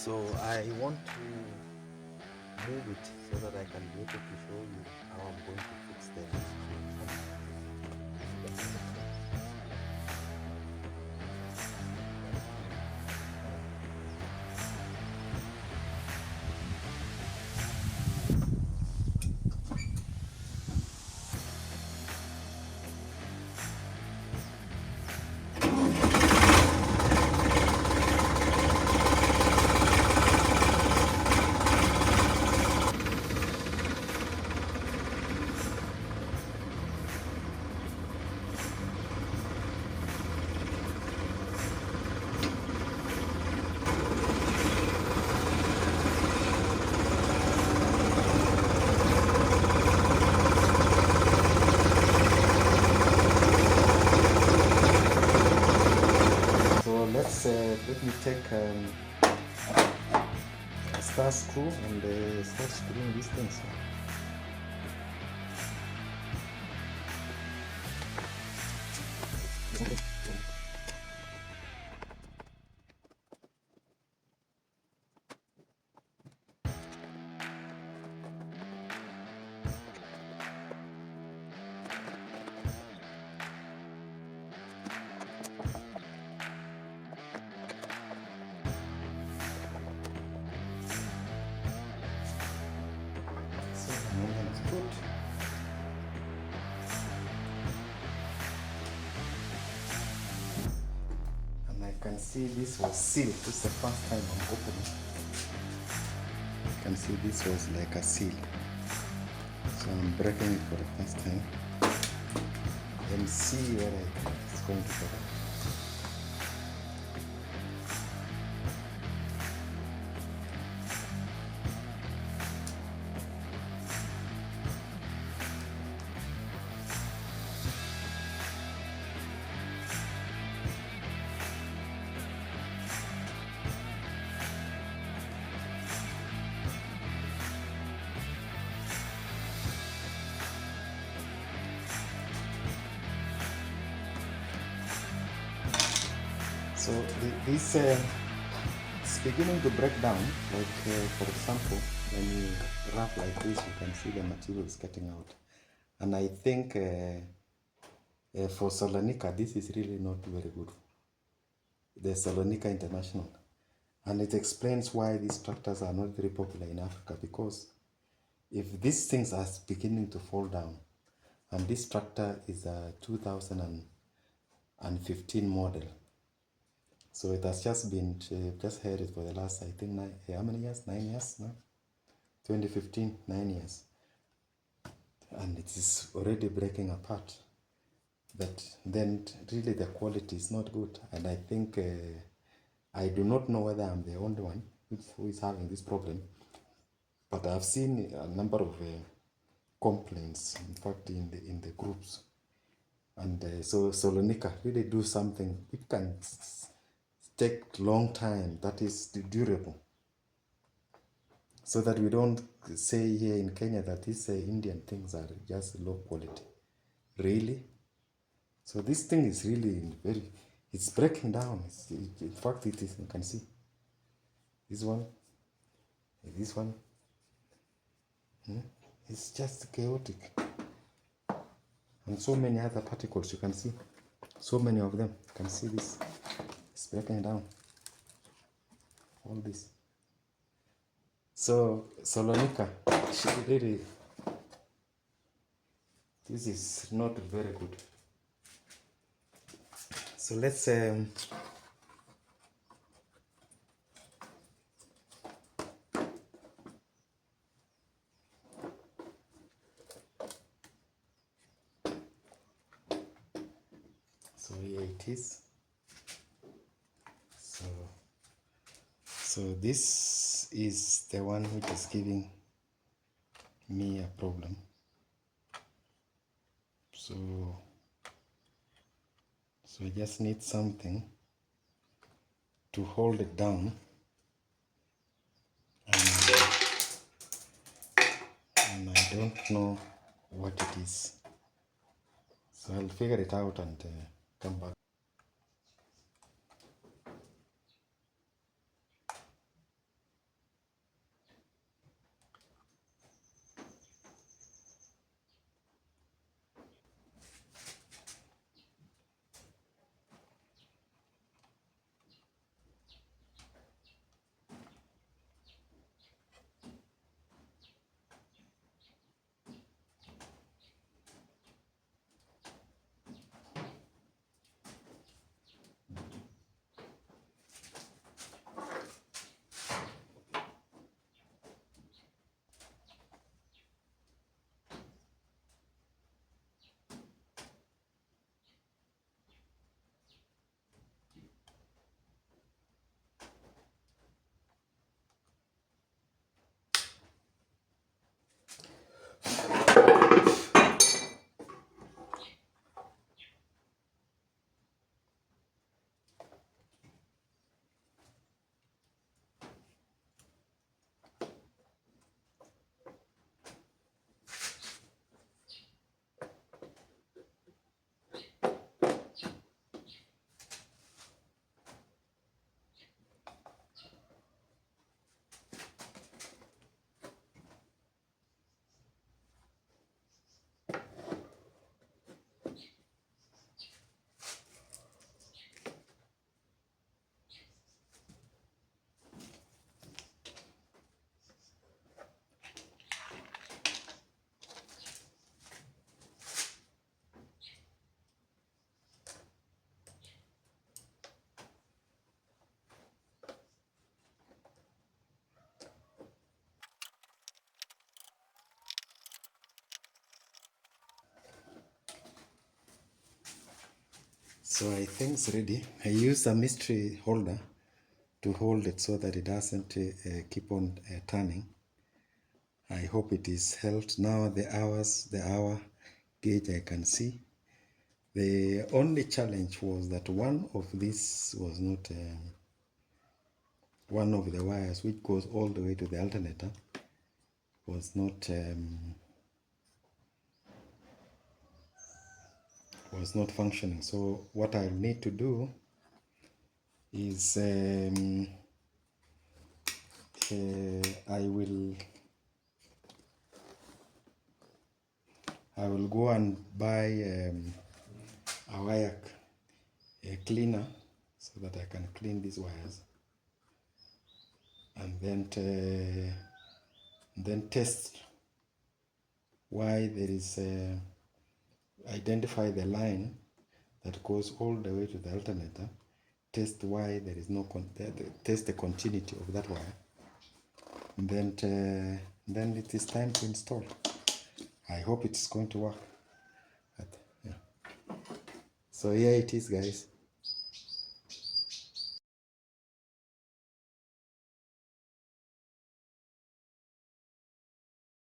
So I want to move it so that I can be able to show you how I'm going to fix the screw. So let me take a star screw and start screwing these things. So I'm going to put and I can see this was sealed. This is the first time I'm opening. You can see this was like a seal. So I'm breaking it for the first time and see where it's going to go. So this it's beginning to break down. Like for example, when you wrap like this, you can see the material is getting out. And I think for Solanika, this is really not very good. The Solanika International. And it explains why these tractors are not very popular in Africa, because if these things are beginning to fall down, and this tractor is a 2015 model, so it has just been just had it for the last, I think, how many years? 9 years now? 2015, 9 years. And it is already breaking apart. But then really the quality is not good. And I think, I do not know whether I'm the only one who is having this problem. But I've seen a number of complaints, in fact, in the groups. And so Solonika really do something which can take long time, that is durable, so that we don't say here in Kenya that these Indian things are just low quality. Really? So this thing is really it's breaking down. In fact, it is, you can see this one, it's just chaotic. And so many other particles, you can see, so many of them. You can see this, it's breaking down, all this. So Solanika, really, this is not very good. So let's so here it is. So this is the one which is giving me a problem. So I just need something to hold it down, and I don't know what it is. So I'll figure it out and come back. So I think it's ready. I use a mystery holder to hold it so that it doesn't keep on turning. I hope it is held. Now the hour gauge I can see. The only challenge was that one of these was not, one of the wires which goes all the way to the alternator was not functioning. So what I'll need to do is I will go and buy a wire cleaner so that I can clean these wires, and then test why there is identify the line that goes all the way to the alternator, test why there is no test the continuity of that wire, and then it is time to install. I hope it's going to work. Yeah. So here it is, guys.